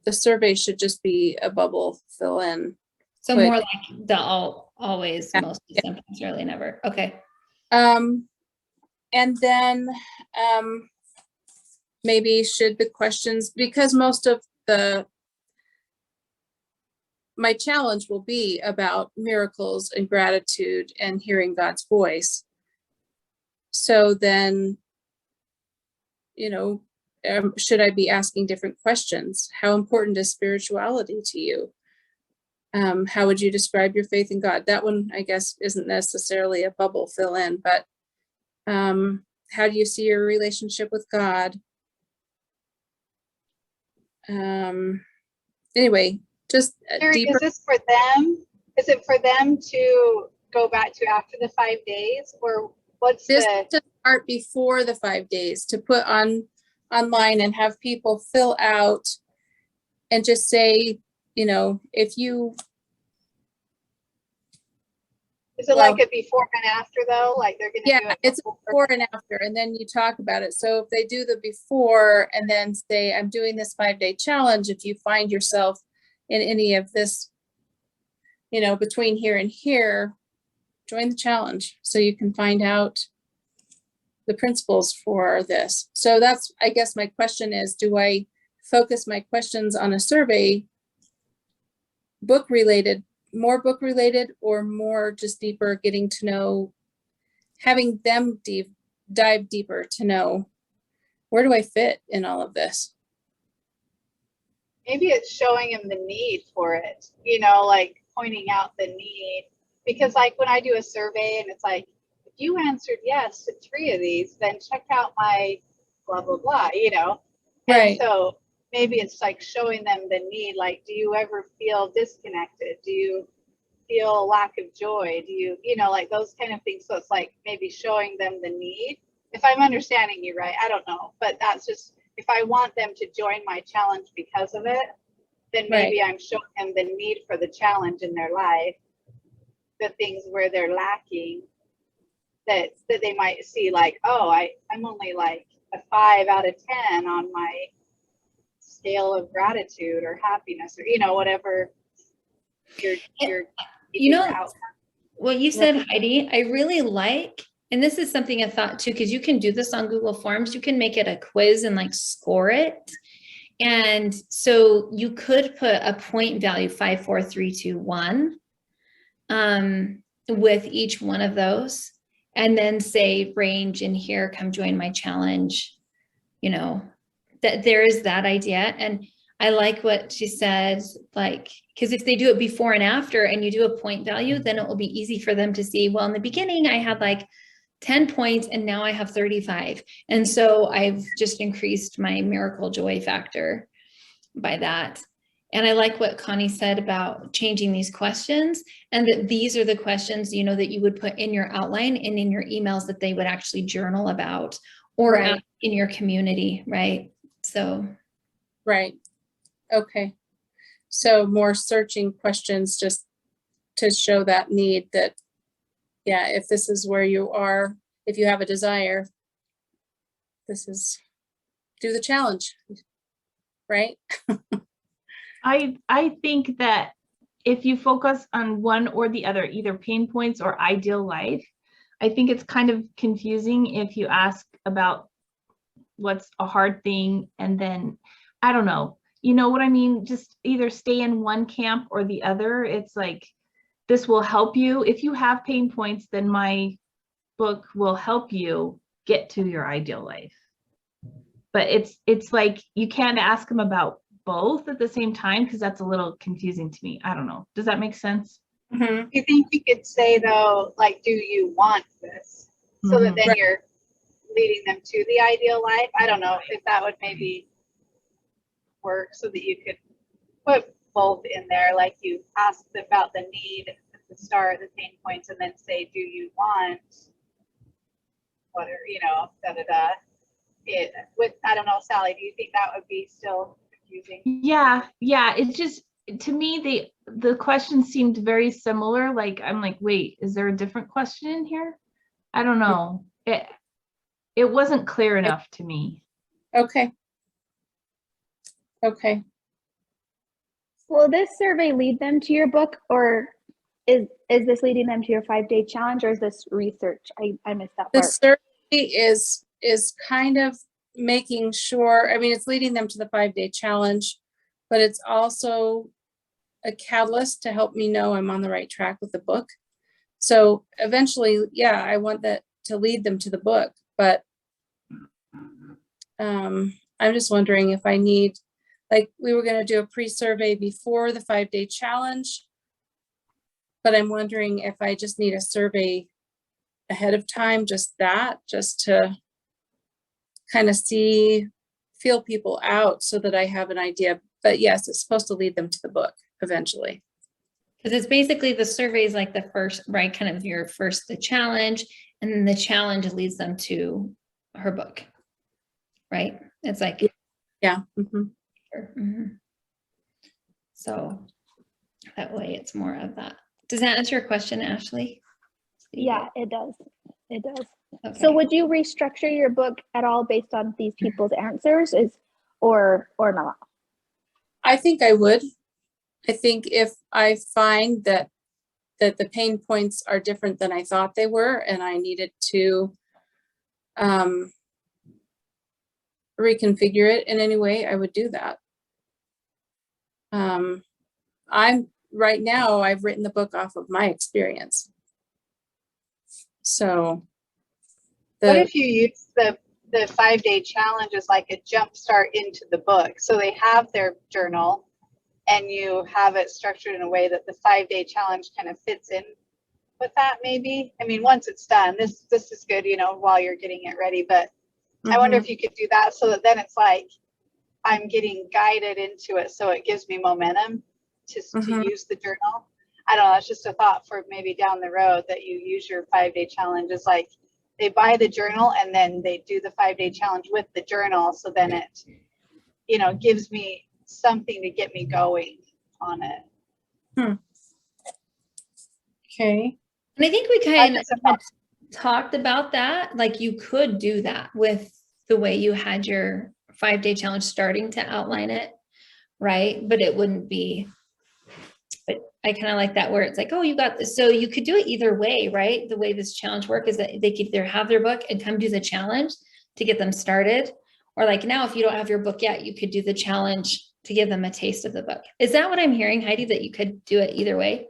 the survey should just be a bubble fill in. So Quick. more like the always, Yeah. mostly, sometimes, rarely, never. Okay. And then maybe should the questions, because most of my challenge will be about miracles and gratitude and hearing God's voice. So then, you know, should I be asking different questions? How important is spirituality to you? How would you describe your faith in God? That one, I guess, isn't necessarily a bubble fill in, but how do you see your relationship with God? Anyway, just Eric, deeper. is this for them? Is it for them to go back to after the 5 days, or what's This the? to start before the 5 days, to put online and have people fill out and just say, you know, if you. Is it Well, like a before and after though? Like they're gonna do yeah, it it's a before and after, and then you talk about it. So if they do the before and then say, I'm doing this 5-day challenge, if you find yourself in any of this, you know, between here and here, join the challenge so you can find out the principles for this. So that's, I guess my question is, do I focus my questions on a survey, book related, more book related, or more just deeper, getting to know, having them dive deeper to know, where do I fit in all of this? Maybe it's showing him the need for it, you know, like pointing out the need. Because like when I do a survey and it's like, if you answered yes to 3 of these, then check out my blah, blah, blah, you know? Right. And so maybe it's like showing them the need, like, do you ever feel disconnected? Do you feel lack of joy? Do you, you know, like those kind of things. So it's like maybe showing them the need. If I'm understanding you right, I don't know, but that's just, if I want them to join my challenge because of it, then maybe I'm showing them the need for the challenge in their life, the things where they're lacking, that they might see like, oh, I'm only like a 5 out of 10 on my scale of gratitude or happiness, or, you know, whatever your You know, outcome. what you said, Heidi, I really like, and this is something I thought too, because you can do this on Google Forms. You can make it a quiz and like score it. And so you could put a point value 5, 4, 3, 2, 1 with each one of those, and then say range in here, come join my challenge. You know, that there is that idea. And I like what she said, like, because if they do it before and after and you do a point value, then it will be easy for them to see, well, in the beginning I had like 10 points and now I have 35. And so I've just increased my miracle joy factor by that. And I like what Connie said about changing these questions, and that these are the questions, you know, that you would put in your outline and in your emails that they would actually journal about, or Right. in your community, right? So. Right. Okay. So more searching questions just to show that need, that, yeah, if this is where you are, if you have a desire, this is, do the challenge, right? I think that if you focus on one or the other, either pain points or ideal life, I think it's kind of confusing if you ask about what's a hard thing and then, I don't know, you know what I mean? Just either stay in one camp or the other. It's like, this will help you. If you have pain points, then my book will help you get to your ideal life. But it's like you can't ask them about both at the same time, because that's a little confusing to me. I don't know. Does that make sense? Mhm. You think you could say though, like, do you want this? So that then Right. you're leading them to the ideal life. I don't know if that would maybe work so that you could put both in there, like you asked about the need at the start, the pain points, and then say, do you want whatever, da da da. It with, I don't know, Sally, do you think that would be still confusing? Yeah. It's just, to me, the question seemed very similar. Like, I'm like, wait, is there a different question in here? I don't know. It wasn't clear enough to me. Okay. Okay. Will this survey lead them to your book, or is this leading them to your 5-day challenge, or is this research? I missed that The part. survey is kind of making sure, I mean, it's leading them to the 5-day challenge, but it's also a catalyst to help me know I'm on the right track with the book. So eventually, yeah, I want that to lead them to the book, but I'm just wondering if I need, like, we were going to do a pre-survey before the 5-day challenge, but I'm wondering if I just need a survey ahead of time, just to kind of feel people out so that I have an idea. But yes, it's supposed to lead them to the book eventually. Because it's basically the survey is like the first, right? Kind of your first, the challenge, and then the challenge leads them to her book, right? It's like, Yeah. Mhm. mhm. So that way it's more of that. Does that answer your question, Ashley? Yeah, it does. It does. Okay. So would you restructure your book at all based on these people's answers, or not? I think I would. I think if I find that the pain points are different than I thought they were, and I needed to reconfigure it in any way, I would do that. Right now, I've written the book off of my experience. So What if you use the 5-day challenge as like a jump start into the book? So they have their journal and you have it structured in a way that the 5-day challenge kind of fits in with that, maybe. I mean, once it's done, this is good, while you're getting it ready, but I wonder if you could do that so that then it's like I'm getting guided into it, so it gives me momentum to use the journal. I don't know, it's just a thought for maybe down the road, that you use your 5-day challenge as like they buy the journal and then they do the 5-day challenge with the journal, so then it gives me something to get me going on it. Okay. And I think we kind of Thought. talked about that. Like you could do that with the way you had your 5-day challenge starting to outline it, right? But it wouldn't be, but I kind of like that where it's like, oh, you got this. So you could do it either way, right? The way this challenge work is that they could either have their book and come do the challenge to get them started. Or like now, if you don't have your book yet, you could do the challenge to give them a taste of the book. Is that what I'm hearing, Heidi, that you could do it either way?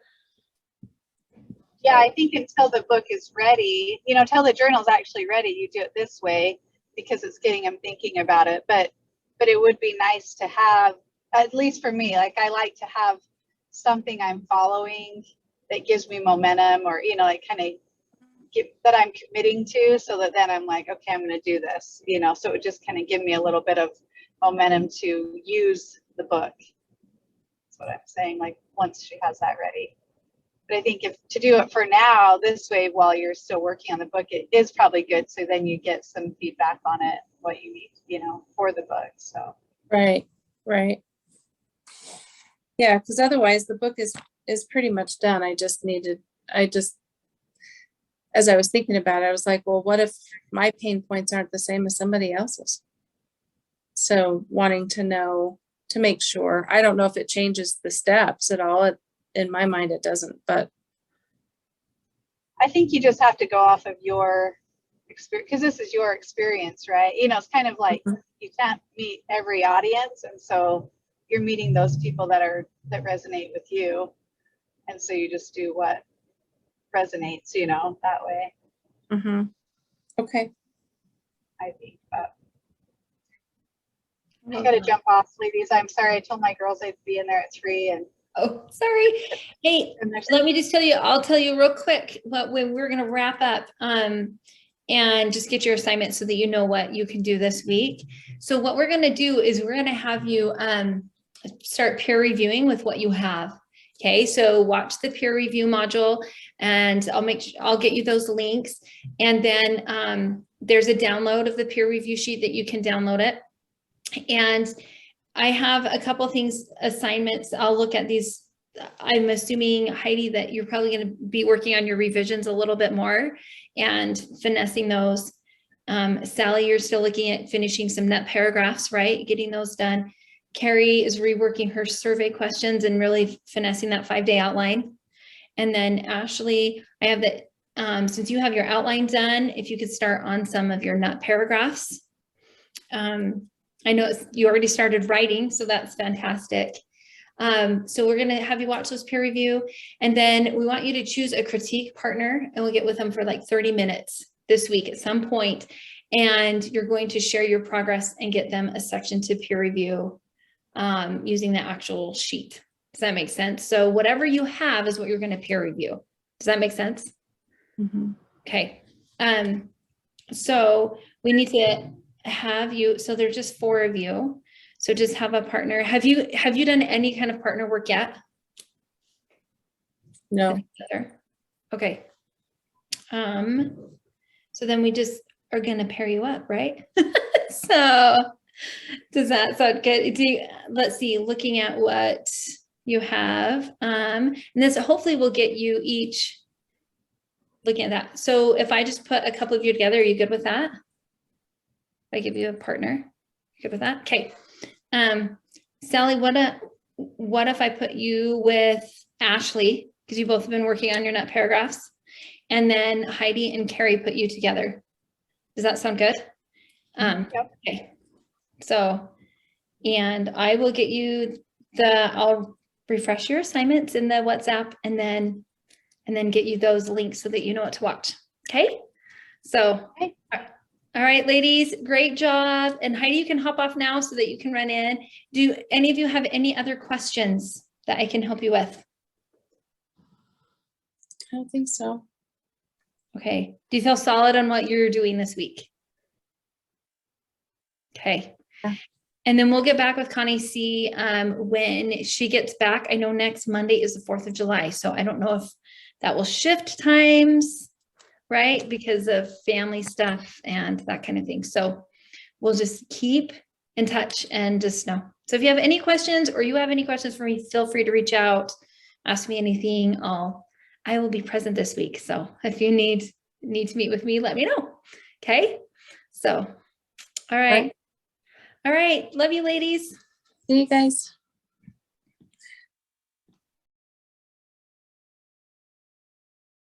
Yeah, I think until the book is ready, until the journal's actually ready, you do it this way because it's getting them thinking about it. But it would be nice to have, at least for me, like I like to have something I'm following that gives me momentum, or, like kind of that I'm committing to, so that then I'm like, okay, I'm going to do this, so it would just kind of give me a little bit of momentum to use the book. That's what I'm saying, like once she has that ready. But I think if to do it for now this way while you're still working on the book, it is probably good. So then you get some feedback on it, what you need, for the book. So Right. Yeah, because otherwise the book is pretty much done. As I was thinking about it, I was like, well, what if my pain points aren't the same as somebody else's? So wanting to know, to make sure. I don't know if it changes the steps at all. In my mind, it doesn't, but I think you just have to go off of your experience, because this is your experience, right? It's kind of like you can't meet every audience, and so you're meeting those people that resonate with you, and so you just do what resonates, that way. Okay. I think. But I gotta jump off, ladies. I'm sorry. I told my girls I'd be in there at 3, and Oh, sorry. Hey, and there's let me just tell you, I'll tell you real quick when we're going to wrap up and just get your assignment so that you know what you can do this week. So what we're going to do is we're going to have you start peer reviewing with what you have. Okay, so watch the peer review module, and I'll get you those links. And then there's a download of the peer review sheet that you can download it. And I have a couple things, assignments. I'll look at these. I'm assuming, Heidi, that you're probably going to be working on your revisions a little bit more and finessing those. Sally, you're still looking at finishing some net paragraphs, right? Getting those done. Carrie is reworking her survey questions and really finessing that 5-day outline. And then Ashley, I have that, since you have your outline done, if you could start on some of your net paragraphs. I know you already started writing, so that's fantastic. So we're going to have you watch those peer review, and then we want you to choose a critique partner, and we'll get with them for like 30 minutes this week at some point. And you're going to share your progress and get them a section to peer review using the actual sheet. Does that make sense? So whatever you have is what you're going to peer review. Does that make sense? Mhm. Okay. So we need to have you, so there's just 4 of you. So just have a partner. Have you done any kind of partner work yet? No. Okay. So then we just are gonna pair you up, right? So does that sound good? Let's see, looking at what you have. And this hopefully will get you each looking at that. So if I just put a couple of you together, are you good with that? If I give you a partner, you good with that? Okay. Sally, what if I put you with Ashley, because you both have been working on your net paragraphs, and then Heidi and Carrie put you together. Does that sound good? Yep. Okay. So, and I will get you I'll refresh your assignments in the WhatsApp, and then get you those links so that you know what to watch. Okay. So, Okay. All right, ladies, great job. And Heidi, you can hop off now so that you can run in. Do any of you have any other questions that I can help you with? I don't think so. Okay. Do you feel solid on what you're doing this week? Okay. Yeah. And then we'll get back with Connie C when she gets back. I know next Monday is the 4th of July, so I don't know if that will shift times, right? Because of family stuff and that kind of thing. So we'll just keep in touch and just know. So if you have any questions or you have any questions for me, feel free to reach out, ask me anything. I will be present this week. So if you need to meet with me, let me know. Okay. So, all right. All right. Love you, ladies. See you guys.